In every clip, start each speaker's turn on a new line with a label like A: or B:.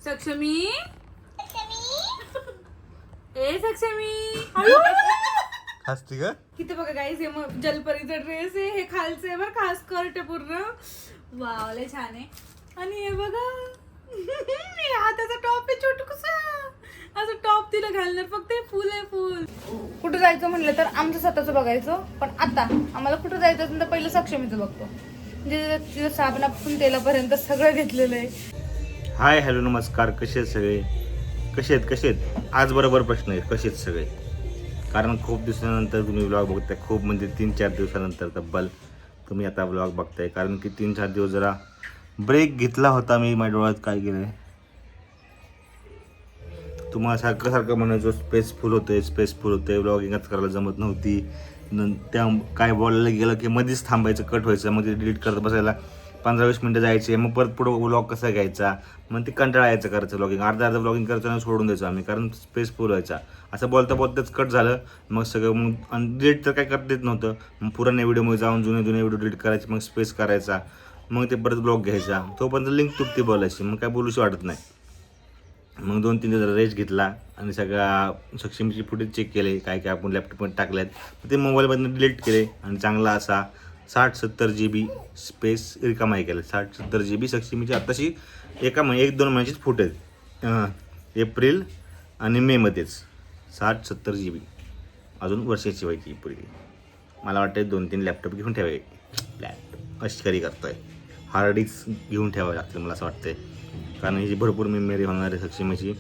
A: सक्षमी ए सक्षमी
B: हसती का?
A: किती बघा गाईस, हे मग जलपरीचा ड्रेस आहे, हे खालचं आहे बरं, खास स्कर्ट आहे पूर्ण. वाव लय छान आहे. आणि हे बघा हा त्याचा टॉप आहे छोटूसा, असं टॉप तिला घालणार, फक्त हे फुल आहे फुल. कुठं जायचं म्हणलं तर आमचं स्वतःचं बघायचं, पण आता आम्हाला कुठं जायचं असेल तर पहिलं सक्षमीचं बघतो. म्हणजे तिथं साबणापासून तेलापर्यंत सगळं घेतलेलं आहे.
B: हाय हॅलो नमस्कार, कसे आहेत सगळे? कसे आहेत? आज बरोबर प्रश्न आहे, कसे आहेत सगळे? कारण खूप दिवसानंतर तुम्ही व्लॉग बघताय, खूप म्हणजे 3-4 दिवसानंतर तब्बल तुम्ही आता व्लॉग बघताय. कारण की 3-4 दिवस जरा ब्रेक घेतला होता मी. माझ्या डोळ्यात काय गेलं आहे, तुम्हाला सारखं म्हणायचो स्पेसफुल होते, व्लॉगिंगच करायला जमत नव्हती. त्या काय बोलायला गेलं की मध्येच थांबायचं, कट व्हायचं, मग ते डिलीट करत बसायला 15-20 मिनटं जायचे. मग परत पुढं व्लॉग कसा घ्यायचा, मग ते कंटाळा यायचं करायचं व्लॉगिंग. अर्धा व्लॉगिंग करायचं सोडून द्यायचो आम्ही, कारण स्पेस फुल व्हायचा. असं बोलताच कट झालं. मग सगळं मग डिलीट तर काय करता येत नव्हतं. मग पुराण्या व्हिडिओमध्ये जाऊन जुने व्हिडिओ डिलीट करायचे, मग स्पेस करायचा, मग ते परत ब्लॉग घ्यायचा. तोपर्यंत लिंक तुटते बोलायची, मग काय बोलूशी वाटत नाही. मग 2-3 दिवस रेस्ट घेतला आणि सगळ्या सक्षमीचे फुटेज चेक केले, काय काय आपण लॅपटॉपमध्ये टाकले आहेत, ते मोबाईलमधून डिलीट केले. आणि चांगला असा 60-70 GB स्पेस रिकामाई केलं. 60-70 GB सक्षमीची आत्ताशी 1-2 महिन्याचीच फुटेज, एप्रिल आणि मेमध्येच 60-70 GB. अजून वर्षाची व्हायची पुढे. मला वाटतं 2-3 लॅपटॉप घेऊन ठेवावे. लॅपटॉप अशकारी करतोय, हार्ड डिस्क घेऊन ठेवावे लागतील मला असं वाटतंय. कारण ही भरपूर मेमरी होणार आहे सक्षमीची.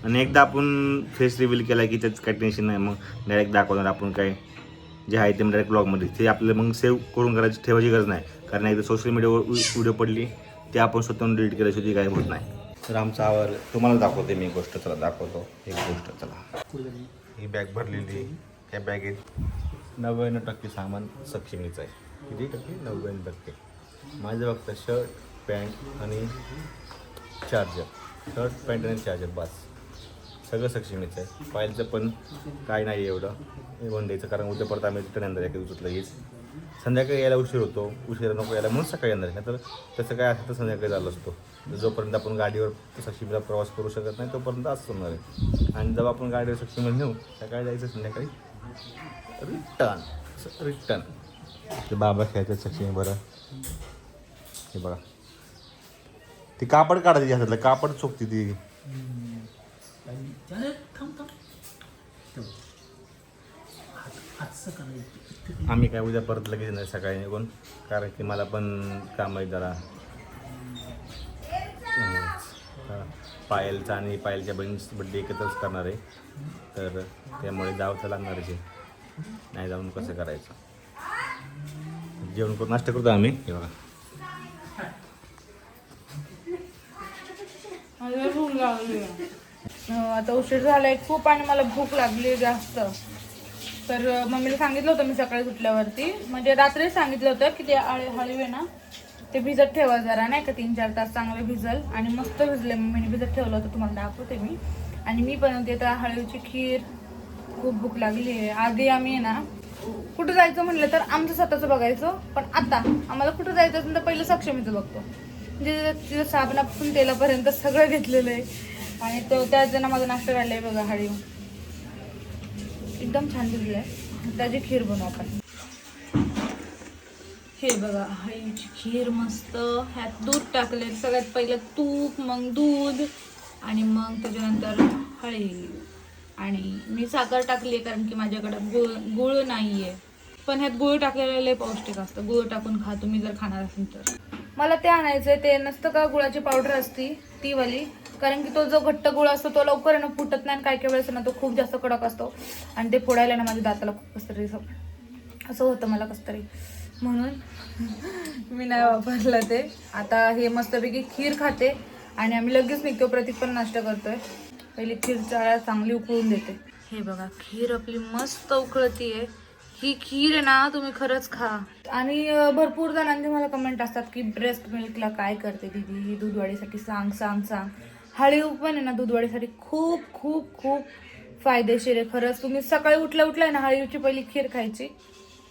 B: आणि एकदा आपण फेस रिव्हील केला की त्याचं काही टेन्शन नाही, मग डायरेक्ट दाखवणार आपण काय जे आहे ते डायरेक्ट ब्लॉगमध्ये. ते आपल्याला मग सेव्ह करून ठेवायची गरज नाही. कारण एकदा सोशल मीडियावर व्हिडिओ पडली ते आपण स्वतःहून डिलीट केल्याशिवाय काही होत नाही. तर आमचं आवर तुम्हाला दाखवते मी गोष्ट. चला दाखवतो एक गोष्ट. चला, ही बॅग भरलेली. ह्या बॅगेत 99% सामान सक्षमीचं आहे. किती टक्के? 99%. माझं फक्त शर्ट, पॅन्ट आणि चार्जर, बस. सगळं सक्षमीचं आहे. फाईलचं पण काय नाही एवढं येऊन द्यायचं, कारण उद्या परत आम्ही रिटर्न येणार आहे. उचलं येईल संध्याकाळी यायला उशीर होतो, उशिरा नको यायला म्हणून सकाळी येणार आहे. तर तसं काय असतं तर संध्याकाळी झालं असतो. जोपर्यंत आपण गाडीवर सक्षमीला प्रवास करू शकत नाही तोपर्यंत असं होणार आहे. आणि जेव्हा आपण गाडीवर सक्षमीला नेऊ, सकाळी जायचं, संध्याकाळी रिटर्न. ते बाबा खेळतात सक्षमी. बरं हे बघा, ती कापड काढायची हातातलं, कापड चोखती ती. आम्ही काय उद्या परत लगेच नाही सकाळी निघून, कारण की मला पण काम आहे जरा. पायलचा आणि पायलच्या बहिणीचा बड्डे एकत्रच करणार आहे, तर त्यामुळे जावं तर लागणार आहे. नाही जाऊन कसं करायचं. जेवण करून नाश्ता करतो आम्ही. हे बघा,
A: आता उशीर झालाय खूप आणि मला भूक लागली जास्त. तर मम्मीला सांगितलं होतं मी सकाळी उठल्यावरती, म्हणजे रात्रीच सांगितलं होतं की ते हळीव आहे ना, ते भिजत ठेवा जरा, नाही का 3-4 तास चांगले भिजल. आणि मस्त भिजले, मम्मीने भिजत ठेवलं होतं, तुम्हाला दाखवते मी. आणि मी बनवते तर हळीवची खीर. खूप भूक लागली आहे. आधी आम्ही ना कुठं जायचं म्हणलं तर आमचं स्वतःचं बघायचं, पण आता आम्हाला कुठं जायचं असेल तर पहिलं सक्षमीचं बघतो. म्हणजे तिथं साबणापासून तेलापर्यंत सगळं घेतलेलं आहे. आणि तो त्याच जण माझा नाश्ता काढलाय बघा, हळीव एकदम छान भिजलाय. त्याची खीर बनवू आपण. हे बघा हळीवची खीर मस्त. ह्यात दूध टाकले, सगळ्यात पहिलं तूप, मग दूध, आणि मग त्याच्यानंतर हळीव. आणि मी साखर टाकली कारण की माझ्याकडं गुळ नाही आहे, पण ह्यात गुळ टाकलेलं लय पौष्टिक असतं. गुळ टाकून खा तुम्ही जर खाणार असेल तर. मला ते आणायचंय, ते नसतं का गुळाची पावडर असती ती वाली. कारण की तो जो घट्ट गुळ असतो तो लवकर ना फुटत नाही, काय काय वेळेस ना तो खूप जास्त कडक असतो. आणि ते फोडायला ना माझ्या दाताला खूप कसतरी असं होतं मला कसतरी, म्हणून मी नाही वापरलं ते. आता हे मस्तपैकी खीर खाते आणि आम्ही लगेच निघतो. प्रतीक पण नाश्ता करतोय. पहिली खीर चांगली उकळून देते. हे बघा खीर आपली मस्त उकळतीये. ही खीर आहे ना, तुम्ही खरंच खा. आणि भरपूर जणांनी मला कमेंट असतात की ब्रेस्ट मिल्कला काय करते दीदी, ही दूधवाढीसाठी सांग. हळीव पण आहे ना दूधवाढीसाठी खूप खूप खूप फायदेशीर आहे. खरंच तुम्ही सकाळी उठल्या ना हळीवची पहिली खीर खायची,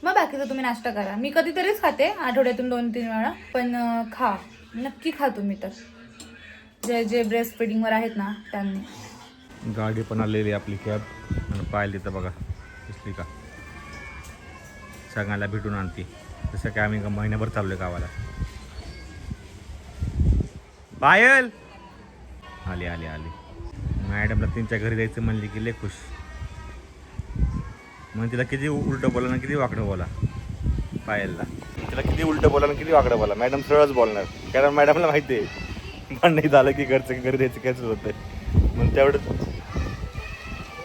A: मग बाकीचा तुम्ही नाश्ता करा. मी कधीतरीच खाते, आठवड्यातून 2-3 वेळा, पण खा, नक्की खा तुम्ही तर. जे ब्रेस्ट फिडिंगवर आहेत ना त्यांनी.
B: गाडी पण आलेली आपली कॅब आणि पाहिली तर बघा दिसली का, सगळ्याला भेटून आणते. जसं काय आम्ही महिन्याभर चाललोय गावाला. पायल आली आली आली. मॅडमला त्यांच्या घरी जायचं म्हणले की लय खुश. मग तिला किती उलटं बोला ना किती वाकडं बोला. पायलला तिला किती उलटं बोला ना किती वाकडं बोला. मॅडम सरळच बोलणार, कारण मॅडमला माहिती आहे पण नाही झालं की घरचं घरी द्यायचं कायच होतं. मग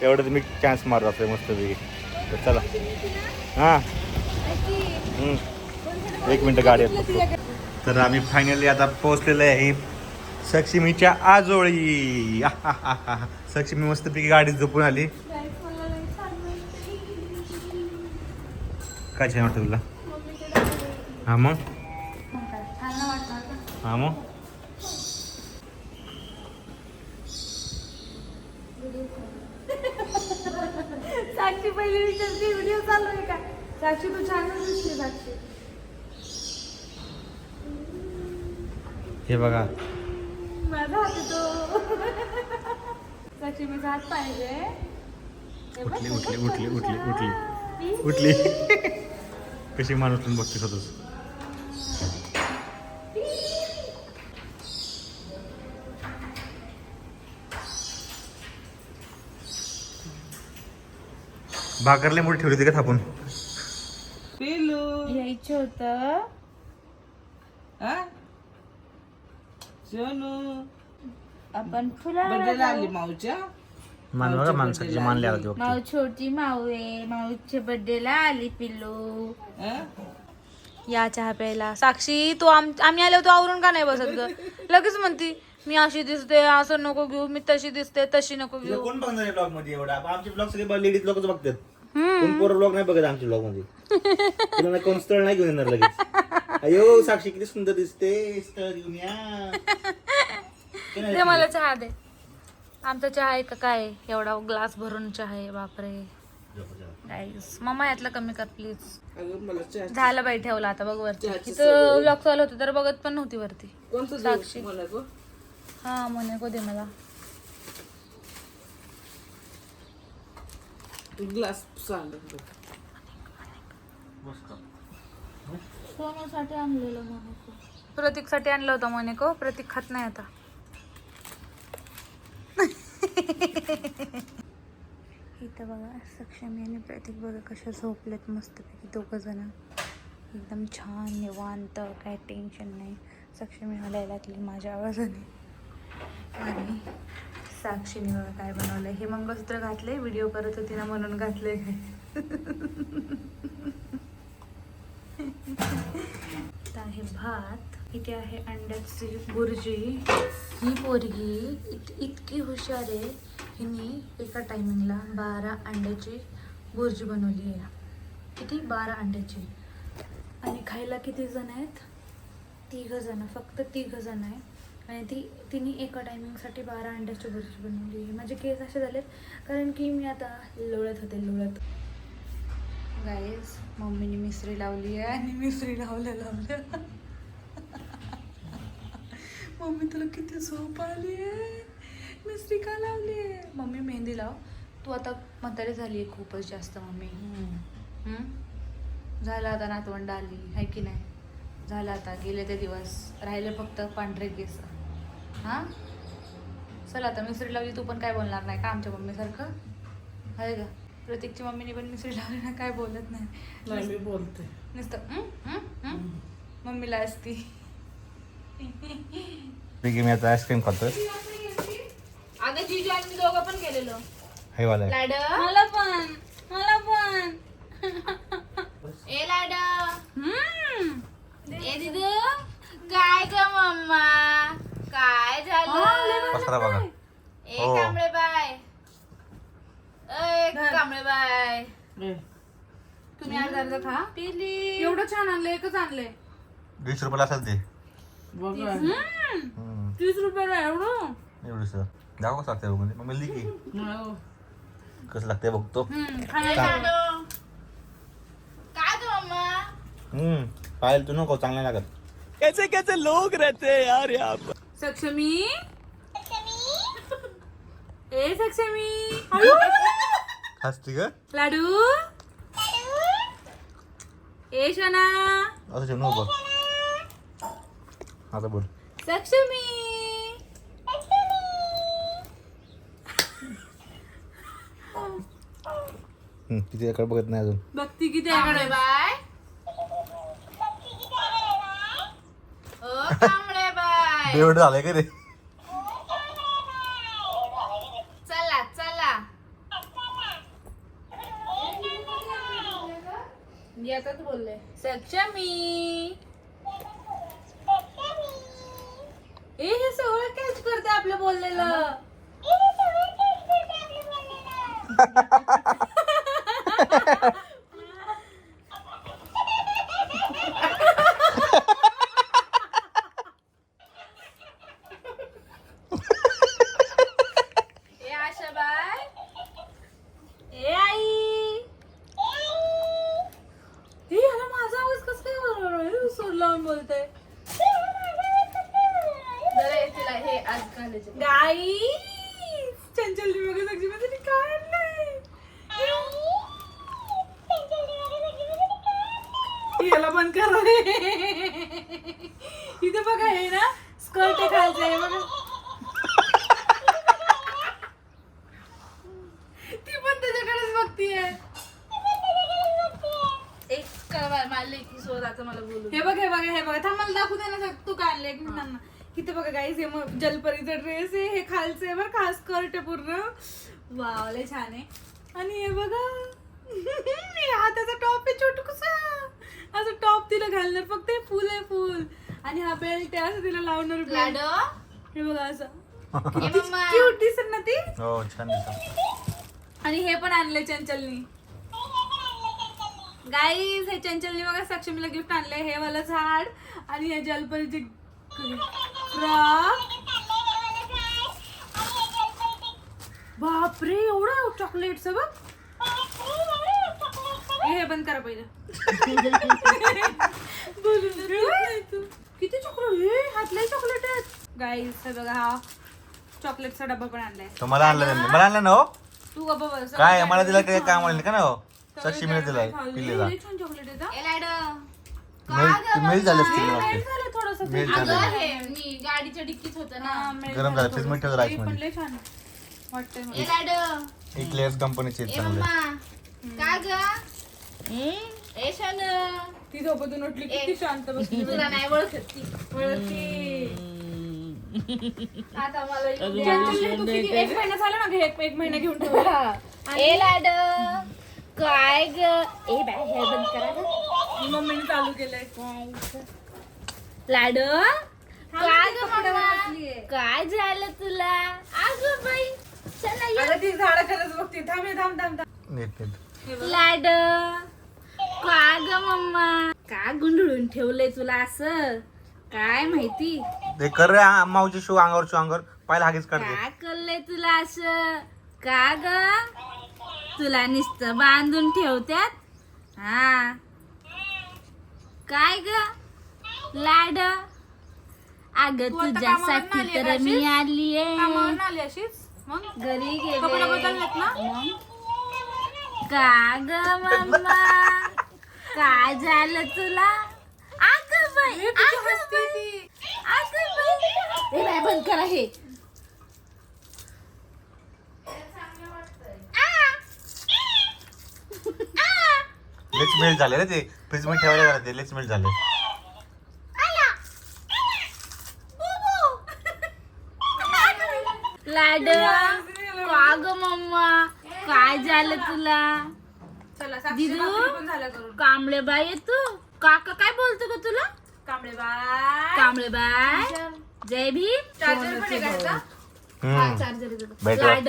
B: तेवढंच मी चान्स मारत असतो मस्तपैकी. तर चला हां 1 मिनटं गाडी आहे. तर आम्ही फायनली आता पोहोचलेलो आहे सक्षमीच्या आजोळी. सक्षमी मस्तपैकी गाडीत झोपून आली. काय छान वाटतं तुला? हां मग हां मग
A: साक्षी पहिली विचारते व्हिडिओ चालू आहे का? साक्षी तू छान दिसते साक्षी.
B: हे बघा
A: माझा हात येतो. साक्षी मी हात पाहिजे.
B: उठली उठली उठली उठली उठली उठली. कशी माणूस बघते स्वतःच. भाकरले मोठी ठेवली होती का थापून?
A: यायचं होतं. आपण फुला
C: आली माऊच्या
B: मान बघा माणसाची मानले आला ते
A: माऊ छोटी माऊ आहे. माऊच्या बर्थडेला आली पिल्लू. या चहा प्यायला. साक्षी तू आम्ही आलो होतो आवरून का नाही बसत ग? लगेच म्हणती मी अशी दिसते असं नको घेऊ, मी तशी दिसते तशी नको घेऊ.
B: कोण बघणार आहे ब्लॉग मध्ये एवढा? आमचे ब्लॉग सगळे लेडीज लोकच बघतात. कोण पोरं ब्लॉग नाही बघत आमच्या ब्लॉग मध्ये. तुला कोण स्थळ नाही घेऊन येणार लगेच. अयो साक्षी किती सुंदर दिसते, स्थळ घेऊन या.
A: दे मला चहा दे. आमचा चहा आहे का काय? एवढा ग्लास भरून चहा आहे बापरे. गाईस मम्मा यातलं कमी कर प्लीज. झालं बाई ठेवलं आता बघ वरती. इथं ब्लॉग चालू होतं तर बघत पण नव्हती वरती. साक्षी हा मोनेको दे मला.
C: ग्लास सांग.
A: सोनूसाठी आणलेलं मोनेको. प्रतीकसाठी आणलं होतं मोनेको. प्रतीक खात नाही आता. इथं बघा सक्षमी आणि प्रतीक बघा कशा झोपलेत मस्तपैकी दोघं जण. एकदम छान निवांत, काय टेन्शन नाही. सक्षमी हलायला लागली माझ्या आवाजाने. आणि साक्षीने बघा काय बनवलंय. हे मंगळसूत्र घातले, व्हिडिओ करत होती ना म्हणून घातले. तर आहे भात. इथे आहे अंड्याची बुर्जी. ही पोरगी इतकी हुशार आहे. हिने एका टायमिंगला 12 अंड्याची बुर्जी बनवली आहे. किती? 12 अंड्याची. आणि खायला किती जण आहेत? 3 जण, फक्त 3 जण आहे. आणि तिने एका टायमिंगसाठी 12 अंड्याची बुर्जी बनवली आहे. माझे केस असे झालेत कारण की मी आता लोळत होते. गाईज मम्मीने मिसरी लावली आहे आणि मिसरी लावल्या मम्मी तुला किती झोप आली आहे? मिसरी का लावली आहे? मम्मी मेहंदी लाव. तू आता म्हातारी झाली आहे खूपच जास्त मम्मी. झालं आता नातवंड आली आहे की नाही? झालं आता गेले ते दिवस. राहिले फक्त पांढरे केस. हां चल आता मिसरी लावली. तू पण काय बोलणार नाही का आमच्या मम्मीसारखं? आहे का? प्रतीकची मम्मीने पण मिसरी लावली ना, काय बोलत नाही.
C: मी बोलते
A: नुसतं मम्मीला असती.
B: मी आता आईस्क्रीम खातोय.
A: अगं जीजू आणि मी दोघं पण गेलेलो.
B: हे वाला
A: लाड मला पण ए लाड ए दिदू काय ग मम्मा काय झालं?
B: पसरा बघा.
A: ए कांबळे बाय. कांबळे बाय. तुम्ही अर्धा खा. पिली. एवढं छान आणलंय. एकच आणलंय.
B: 20 रुपयाला असेल ते.
A: 30 रुपयाला एवढं.
B: एवढंच दाखव लागते बघ. मग मिळली की कसं लागते बघतो.
A: काय ग मम्मा?
B: पायल तू नको, चांगला लागत.
C: कैसे कैसे लोग रहते हैं यार यहाँ पर.
A: सक्षमी ए सक्षमी
B: हसती का
A: लाडू ए शना
B: असं नको बघ आता बोल
A: सक्षमी
B: किती एकडे बघत नाही अजून
A: बघती किती आहे बाय बाय
B: एवढं झालंय का रे
A: चला चला याचाच बोलले सक्षमी ए हे सगळं कॅच करते आपलं बोललेलं ए आशा बाय ए आई हे याला माझा आवाज कसं काय बरोबर सूर लावून बोलतोय तिला हे आज घालायचे गाई चंचल वगैरे सगळी मध्ये काय आणलंय याला पण करा इथे बघा हे ना स्कर्ट खायचं आहे बघा ती पण त्याच्याकडेच बघतीये एक स्वतःच मला बोलू हे बघ हे बघा थांब मला दाखवू दे ना तू काय आणलं एक मिनिटांना किती बघा गाईस हे मग जलपरीचा ड्रेस आहे हे खालचं आहे बरं खास स्कर्ट आहे पूर्ण वाव लय छान आहे आणि हे बघा हा त्याचा टॉप आहे छोटूसा असं टॉप तिला घालणार फक्त हे फुल आहे फुल आणि हा बेल्ट आहे असं तिला लावणार बेल्ट हे बघा असं क्यूट दिसत ना ती
B: हो छान दिसत
A: आणि हे पण आणलंय चंचलनी गाईज हे चंचलनी बघा सक्षमीला गिफ्ट आणलंय हे वाला झाड आणि हे जलपरीचे फ्रॉक बापरे एवढं चॉकलेट बघ हे बंद करा पहिलं किती चॉकलेट हातले चॉकलेट आहेत गाईज हे बघा हा चॉकलेटचा डब्बा पण आणलाय
B: मला आणलं त्यांनी मला आणलं ना हो
A: तू गप्पा बस
B: काय मला दिला काय काम आणलं का ना हो सक्षमीने दिलाय पिल्लेला
A: छान चॉकलेट
B: मेल झालं असतील मला वाटतं.
A: झालं थोडस
B: मेल झालं
C: मी गाडीच्या डिक्कीत होत ना
B: गरम झालं फ्रीज मध्ये ठेवलं राईस
A: पण
B: मध्ये
A: लय छान वाटतंय मला.
C: ए लाड
B: इक्लेअर्स कंपनीचे
C: ए
B: चांगले
C: मम्मा का ग ए शन
A: ती झोपतून उठली किती शांत बसली
C: तुला नाही ओळखत ती आता मला
A: चंचलने तू किती एक महिना झाला ना घे एक महिना घेऊन ठेवला
C: ए लाड काय ग ए बाय हे बंद करा ग
A: मम्मीने चालू केलंय
C: लाड काय ग
A: कपड्यावर
C: मम्मा
A: बसलीये.
C: काय झालं तुला अगं बाई चला ये.
A: अगं ती झाडं खरंच बघते थांब हे, थांब थांब थांब
B: नीट नीट
C: लाड काय ग मम्मा का गुंडळून ठेवलंय तुला असं काय माहिती
B: ते कर रे माऊची शू अंगावर पाहिला हागीच काढते
C: का करलंय तुला असं का ग तुला नुसतं बांधून ठेवत्यात हा काय ग लाड अग
A: तू आता
C: तुझ्यासाठी
A: कामावरून आली
C: तर
A: आहे
C: मी
A: का
C: आलीये
A: कामावरून आली अशीच मग
C: घरी
A: कपडे
C: गेले
A: बदललेत ना
C: का ग मम्मा काय झालं तुला अगं बाई
A: हे किती
C: अगं
A: हसते
C: बाई
A: ती.
C: अगं बाई हे बाई बंद करा हे
B: लेच मेल्ट झाले रे ते फ्रीज मध्ये ठेवायला झालं ते लेच मेल्ट झाले
C: लाड का ग मम्मा काय झालं तुला
A: चला साक्षी
C: दिदू?
A: भाकरी पण झाल्या करून
C: कांबळे बाई आहे तू काका काय बोलतो ग तुला
A: कांबळे बाय
C: कांबळे बाय जय भीम
A: चार्जर पण आहे का याचा?
B: बेटर
C: लाड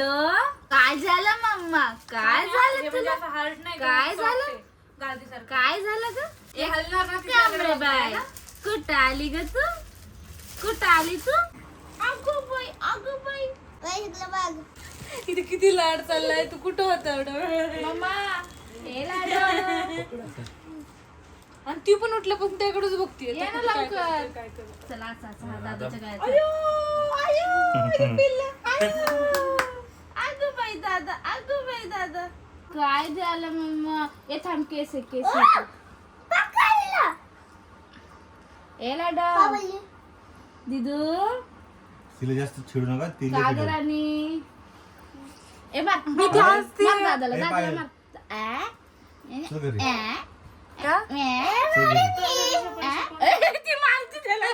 C: काय झालं मम्मा काय
A: हे
C: झालं
A: म्हणजे
C: तुला
A: असं hard नाही का,
C: काय
A: soft
C: झालं?
A: आहे. गादीसारखं.
C: काय झालं ग
A: हे हलणार ना तिच्या
C: कांबळे
A: आजूबाजूला
C: बाय
A: ना.
C: कुठं आली ग तू कुठं आली तू अगो बाई
A: किती किती लाड चाललाय तू कुठं होता एवढं वेळ?
C: मम्मा हे लाड
A: आणि ती पण उठल्यापासून त्याकडेच बघतीये
C: ये ना
A: तर काय
C: लवकर.
A: करते, काय करते.
C: चला असा दादाच्या
A: अयो, अयो, हे पिल्लं.
C: दादा अगं बाई दादा काय झालं मम्मा ये थांब केस ए लाडा दिदू
B: तिला जास्त चिडू नका
C: कागद आणि ए बघ
A: मी ती हसते.
C: मार दादाला
B: ए,
C: दादाला
B: पायल.
C: मार
B: चल घरी.
A: का?
C: ती मारती त्याला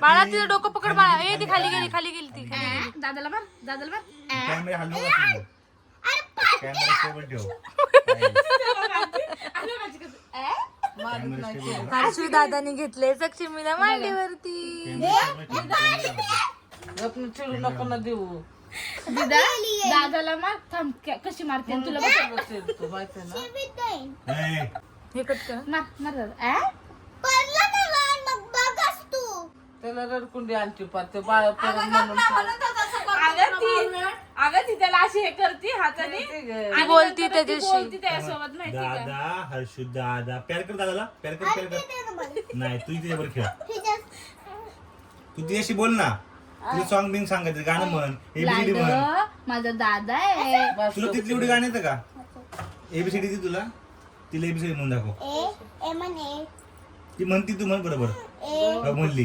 A: बाळा तिचं डोकं पकड बाळा. ए ती खाली गेली ती
C: दादाला मार
B: कॅमेरा हलवू नका तू. कॅमेरा स्टेबल ठेव. कॅमेरा स्टेबल ठेव.
A: हर्षू दादानी घेतले सक्षमीला मांडीवरती.
D: चिडू नको ना देऊ
C: दादाला मार थांब कशी मारते आणि तुला बघ.
D: तू माहिती ना
B: ए,
A: हे कट कर.
C: मार दादा
D: त्याला रडकुंडी आणची पाहते बाळ परत म्हणून
C: अगं ती त्याला अशी हे करते हाताने
A: ती बोलती त्याच्याशी.
C: बोलती त्याच्यासोबत माहिती का
B: दादा हर्षू दादा प्यार कर दादाला प्यार कर नाही तू तिच्यावर खेळ तू तिच्याशी बोल ना तुला सॉंग बिंग सांगायचं गाणं म्हण एबीसीडी म्हण
C: लाडो, माझा दादा आहे
B: तुला तिथली एवढी गाणं येतं का एबीसीडी ती तुला तिला एबीसीडी म्हणून दाखव ती म्हणती तू म्हण बरोबर हो म्हणली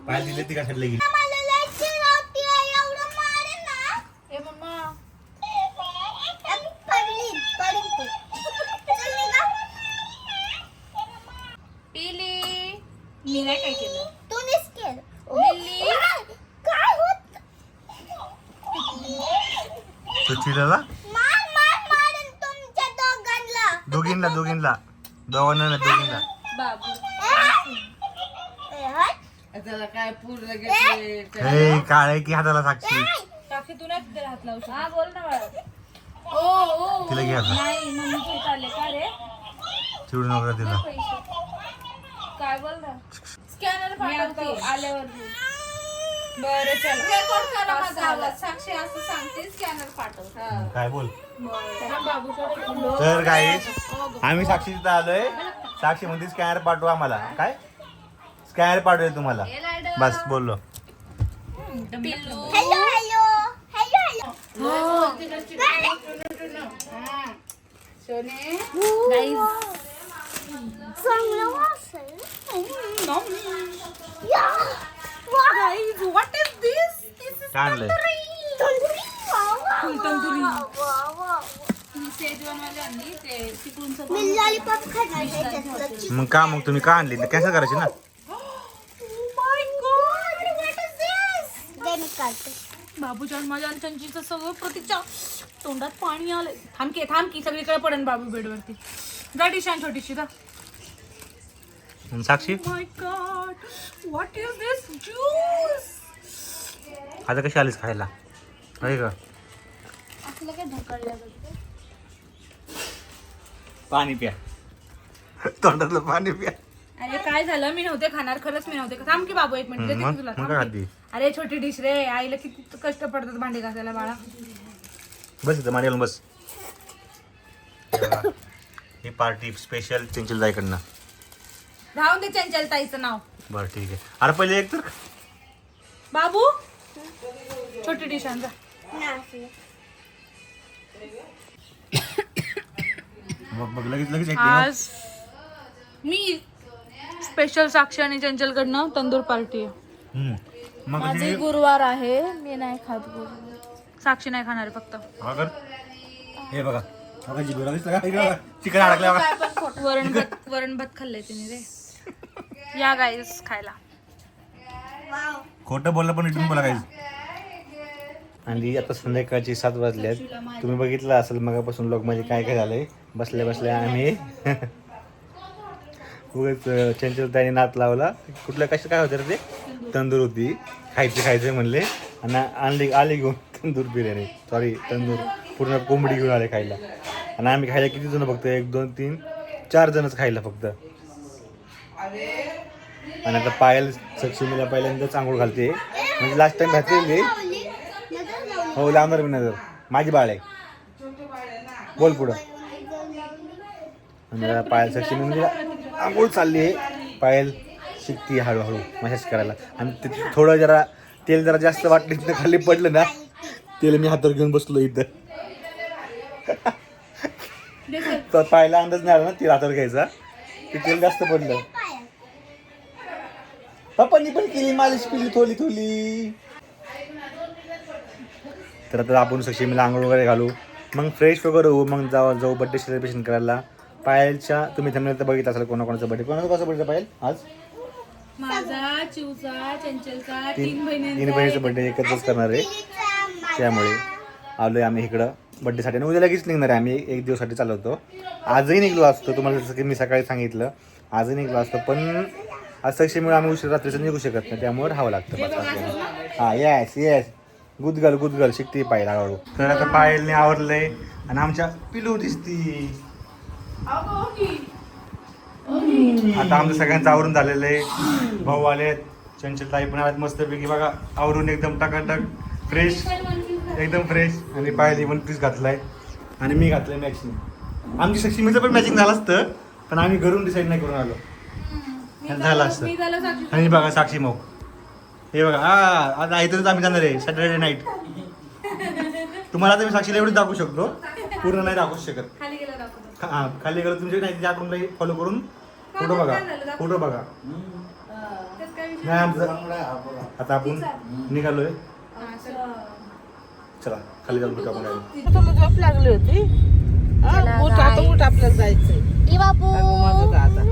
B: पाय दिले ती कशाला गेली
A: ए मम्मा
C: पिली मी नाही काय केलं
B: तू चिडाला दोघींना दोघांना
C: बाबू
D: त्याला काय पूर्ण घेतले
B: हे काळे की हाताला साक्षी
A: टाकी तू नाही तिला हात लावू शकत.
C: हा बोल ना बाळा ओ
B: तिला घे हात
C: नाही मम्मी तू चालले का रे
B: चिडू नका तिला
C: पैसे काय बोल ना
A: स्कॅनर पाठवतो
C: आल्यावर
A: बरं चल.
C: रेकॉर्ड करा माझा आवाज साक्षी असं सांगते स्कॅनर पाठव
B: काय बोल
C: बाबूचा
B: तर काय आम्ही साक्षी तिथं आलोय साक्षी म्हणते स्कॅनर पाठवा आम्हाला काय स्कॅनर पाठवेल तुम्हाला बस बोललो
A: What is this?
B: काय आणलंय मग का मग तुम्ही का आणली कॅन्सल करायची ना
A: बाबूच्या माझ्या आणि त्यांची सगळं प्रतीच्या तोंडात पाणी आलंय. थांबकी सगळीकडे पडेल बाबू बेडवरती. जा डिशान छोटीशी जा.
B: Sakshi
A: my god what is this juice.
B: आता कशी आलीस खायला आहे का
C: असलं काय ढकललं
B: पाणी प्या तोंडातलं पाणी प्या
A: अरे काय झालं मी नव्हते खाणार खरंच मी नव्हते. थांब की बाबू एक मिनिट देते मी तुला.
B: मग
A: थांब
B: काय
A: की.
B: खाती
A: अरे छोटी डिश रे आईला किती कष्ट पडतात भांडे घासायला बाळा.
B: बस इथं मांडी घालून बस ही पार्टी स्पेशल चंचल जायकडनं
A: राहून दे चंचल ताईचं नाव.
B: बरं ठीक आहे अरे पहिले एक तर
A: बाबू छोटी डिश आण जा.
B: बघ लगेच एक
A: आज मी स्पेशल साक्षी आणि चंचलकडनं तंदूर पार्टी आहे.
B: मग
C: माझे गुरुवार आहे मी नाही खात गुरुवार.
A: साक्षी नाही खाणार आहे फक्त.
B: अगर हे बघा बघा जी बघा चिकन अडकलं बघा
A: वरण भात खाल्लंय तिने रे. या गाईस खायला.
B: खोटं बोललं पण इथून बोला काहीच. आणि आता संध्याकाळची 7 वाजल्यात. तुम्ही बघितलं असेल मगापासून लोक म्हणजे काय काय झालंय. बसल्या बसल्या आम्ही उगाच चंचल ताईने नात लावला. कुठल्या कशा काय होतं रे ते तंदूर होती खायचं म्हणले आणि आले घेऊन तंदूर बिर्याणी सॉरी तंदूर पूर्ण कोंबडी घेऊन आले खायला. आणि आम्ही खायला किती जण फक्त 1 2 3 4 जणच खायला फक्त. आणि आता पायल सक्षमीला पहिल्यांदाच आंघोळ घालते म्हणजे लास्ट टाइम घातलेली हो लावणार मी नजर माझी बाळ आहे बोल पुढं. आणि पायल सक्षमी म्हणजे आंघोळ चालली आहे. पायल शिकती हळूहळू मसाज करायला आणि ते थोडं जरा तेल जरा जास्त वाटलं तिथं खाली पडलं ना तेल मी हातावर घेऊन बसलो इथं. तर पाहायला अंदाज नाही आला ना तेल हातावर घ्यायचा, ते तेल जास्त पडलं. पप्पांनी पण केली मालिश केली थोडी थोडी. तर आता आपण सक्षमीला आंघोळ वगैरे घालू, मग फ्रेश वगैरे होऊ, मग जाऊ बड्डे सेलिब्रेशन करायला. पायलच्या तुम्ही थंबनेल तर बघित असाल कोणाकोणाचा बड्डे, कोणाचा कसा बड्डे पायल आज?
C: माझा, चिवचा, चंचलचा, तीन
B: तीन बहिणीचा बड्डे एकत्रच करणार आहे. त्यामुळे आलोय आम्ही इकडं बड्डेसाठी. आणि उद्या लगेच निघणार आहे आम्ही, एक दिवसासाठी चालवतो. आजही निघलो असतो, तुम्हाला जसं की मी सकाळी सांगितलं, आजही निघलो असतो, पण आज सक्षमीमुळे आम्ही उशीर रात्रीचं निघू शकत नाही, त्यामुळे राहावं लागतं. हां येस येस, गुदगल शिकते पायल हळूहळू. तर आता पायलने आवरलंय आणि आमच्या पिलू दिसती. आता आमचं सगळ्यांचं आवरून झालेलं आहे. भाऊ आलेत, चंचल ताई पण आल्यात मस्तपैकी बघा, आवरून एकदम टकाटक फ्रेश, एकदम फ्रेश. आणि पायली पण पीस घातलाय आणि मी घातलंय मॅचिंग. आमची सक्षमीचं पण मॅचिंग झालं असतं, पण आम्ही घरून डिसाईड नाही करून आलो, झालं असतं. आणि बघा साक्षी मऊ, हे बघा आज इथूनच आम्ही जाणार आहे सॅटर्डे नाईट. तुम्हाला आता मी साक्षीला एवढंच दाखवू शकतो, पूर्ण नाही दाखवू शकत. हां खाली गेलं तुमच्या नाही त्या अकाउंटला फॉलो करून फोटो बघा. नाही आमचं आता आपण निघालोय, चला खाली जाऊन भेटू आपण.
D: तुला झोप लागली होती? उठ आता, उठ आपल्याला जायचंय. माझं दादा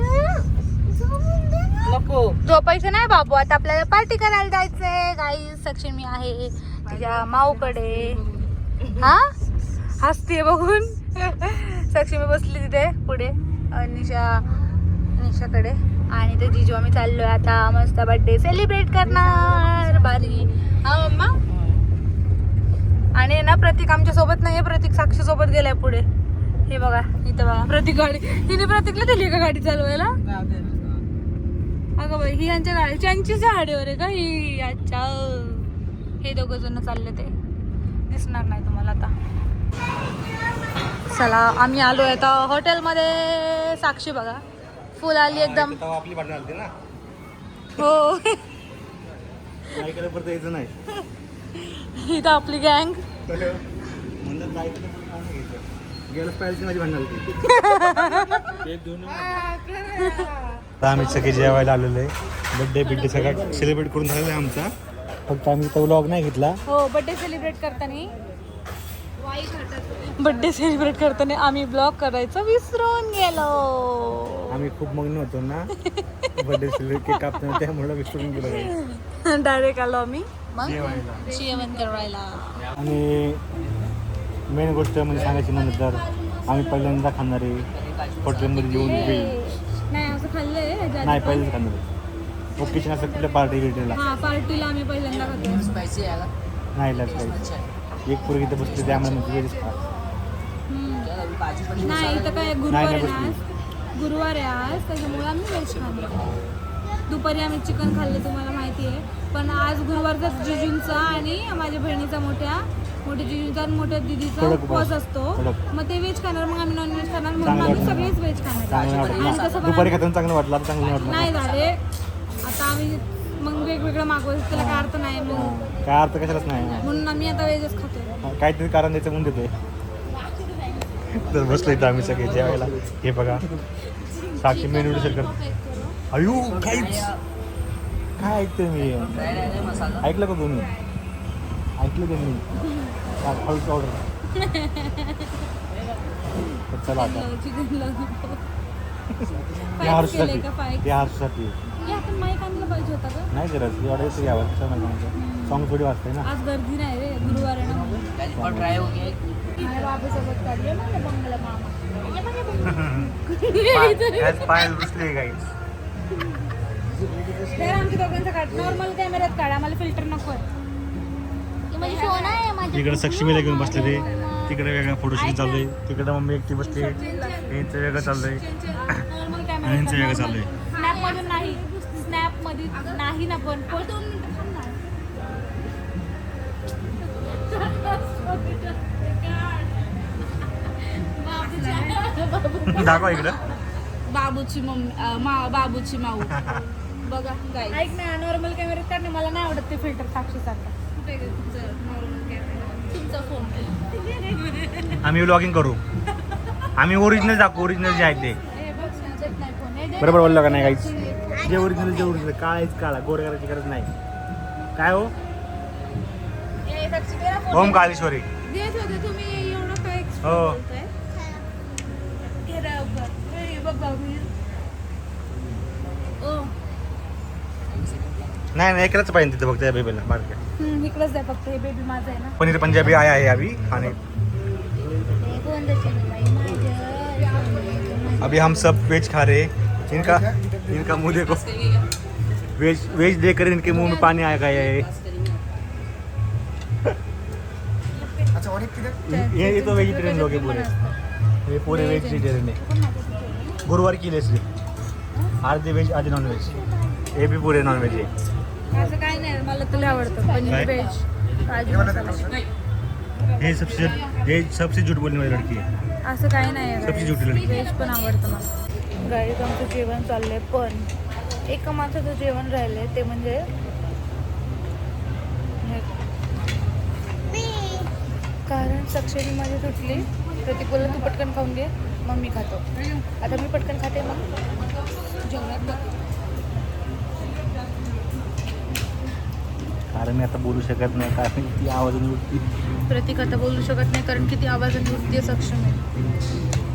D: नको
C: झोपायचं नाही बाबू, आता आपल्याला पार्टी करायला जायचंय. काही सक्षमी आहे तिच्या माऊकडे. हा हसते बघून. सक्षमी बसली तिथे पुढे निशाकडे, आणि ते जिजू आम्ही चाललोय आता मस्त बर्थडे सेलिब्रेट करणार. भारी हा मम्मा. आणि ना प्रतीक आमच्या सोबत नाहीये, प्रतीक साक्षी सोबत गेलाय पुढे. हे बघा इथं बघा प्रतीक गाडी, तिने प्रतीकला दिली का गाडी चालवायला? अगं बाई ही यांच्या गाडीच्या गाडीवर आहे का ही? अच्छा, हे दोघं जण चालले, ते दिसणार नाही तुम्हाला आता. चला आम्ही आलोय आता हॉटेलमध्ये. साक्षी बघा फुल आली एकदम.
B: आपली भांडण आलती ना,
C: हो
B: ऐकायला परत यायचं नाही.
C: इथं आपली गँग.
B: गेलंच पाहिजे माझी भांडण आलती. आम्ही सगळे जेवायला आलेलो आहे. बड्डे सगळं सेलिब्रेट करून झालेला आहे आमचा, फक्त आम्ही तो व्लॉग नाही घेतला.
C: हो बर्थडे सेलिब्रेट करताना आम्ही ब्लॉग करायचं विसरून गेलो.
B: आम्ही खूप मग्न होतो ना बर्थडे सेलिब्रेट केक कापताना, त्यामुळे विसरून गेलो.
C: डायरेक्ट आलो आम्ही मग जेवण करायला.
B: आणि मेन गोष्ट म्हणजे सांगायची म्हणलं तर आम्ही पहिल्यांदा खाणारे हॉटेलमध्ये येऊन
C: नाही असं खाल्लंय
B: नाही पहिल्यांदा खाणार ओकेशन असं कुठल्या पार्टी बिर्टीला.
C: हा पार्टीला आम्ही पहिल्यांदा खातो.
B: नाही लागत एक पोरगी इथं बसते त्यामुळे म्हणजे वेळेस खा.
C: नाही इथं काय गुरुवार आहे ना आज, गुरुवार आहे आज, त्याच्यामुळे आम्ही व्हेज खाल्लं. दुपारी आम्ही चिकन खाल्लं तुम्हाला माहिती आहे, पण आज गुरुवारचा जिजूंचा आणि माझ्या बहिणीचा मोठ्या जिजूंचा आणि मोठ्या दिदीचा उपवास असतो, मग ते व्हेज खाणार, मग आम्ही नॉन व्हेज खाणार, म्हणून आम्ही सगळेच व्हेज खाणार. आणि तसं
B: दुपारी खाताना चांगलं वाटलं, चांगलं वाटलं
C: नाही झाले. आता आम्ही मग वेगवेगळं मागवतो, त्याला काय अर्थ नाही, मग
B: काय अर्थ कशालाच नाही,
C: म्हणून आम्ही आता व्हेजच खातो.
B: काहीतरी कारण द्यायचं म्हणून देतोय. तर बसलो इथं आम्ही सगळे जेवायला. हे बघा साक्षी मेनू डिसाईड करतो. अयो काहीच काय ऐकतोय मी, ऐकलं का तुम्ही? ऐकलं तुम्ही? हळूच ऑर्डर. चला आता या हर्षसाठी
C: आपण माईक आणलं पाहिजे होता का?
B: नाही गरज ऑर्डर येते यावं सॉंग थोडी वाजते ना.
C: आज गर्दी नाही रे, गुरुवार आहे ना. बाबूसोबत काढले ना बंगला मामा.
B: पायल रुसले गाईस.
C: आमच्या दोघांचं काढ, नॉर्मल कॅमेऱ्यात काढ, आम्हाला फिल्टर नको आहे.
B: इकडे सक्षमीला घेऊन बसले ते, तिकडे वेगळा फोटोशूट चालू आहे, तिकडे मम्मी एकटी बसली, यांचं वेगळं चाललंय आणि यांचं वेगळं चाललंय.
C: स्नॅप मधून नाही, स्नॅप मध्ये नाही ना, पण
B: दाखवा इकडं
C: बाबूची बाबूची माऊ. बघा ऐक ना, नॉर्मल कॅमेऱ्यात काढणे मला नाही आवडत ते फिल्टर. साक्षी सारखा कुठे नॉर्मल कॅमेरा तुमचा फोन केला.
B: आम्ही व्लॉगिंग करू. आम्ही ओरिजिनल दाखवू, ओरिजिनल जे आहे ते.
C: हे बघ समजत नाही फोन. हे दे.
B: बरोबर बोललो का नाही काहीच? जे ओरिजिनल काळाच काळा, गोर करायची गरज नाही. काय हो
C: हे दक्षिण द्या फोन.
B: ओम काळेश्वरी.
C: देत होते तुम्ही एवढं काय
B: हो.
C: बोलताय? हे रे बघ. हे बघ बाबू. ओ.
B: नाही एकच पाहिजे तिथे फक्त या बेबीला बारक्या.
C: इकडंच द्या फक्त. हे बेबी माझं आहे ना.
B: पनीर पंजाबी आया है अभी खाने. अभी हम सब वेज खा रहे हैं. इनका मुंह देखो. वेज देखकर इनके मुंह में पानी आ गया है. ये तो वेजिटेरियन लोग हैं पूरे. ये पूरे वेजिटेरियन है. गुरुवार की लेस आधे वेज आधे नॉन वेज. ये भी पूरे नॉन वेज है.
C: असं काय नाही मला तुला आवडतं पनीर
B: काय?
C: व्हेज काजू मसाला.
B: ये सबसे झूठ बोलने वाली लड़की है.
C: असं काही नाही आहे
B: सबसे झूठी लड़की.
C: व्हेज पण आवडतं मला.
A: गाईज आमचं जेवण चाललंय, पण एका माणसाचं जेवण राहिलंय ते म्हणजे हे. कारण सक्षमी माझी सुटली, प्रतीक बोलला तू पटकन खाऊन घे, मग मी खातो. आता मी पटकन खाते, मग जेवणात बघ.
B: कारण मी आता बोलू शकत नाही कारण ती आवाजाने उठती.
A: प्रतीक आता बोलू शकत नाही कारण किती आवाजाने उठते सक्षम आहे.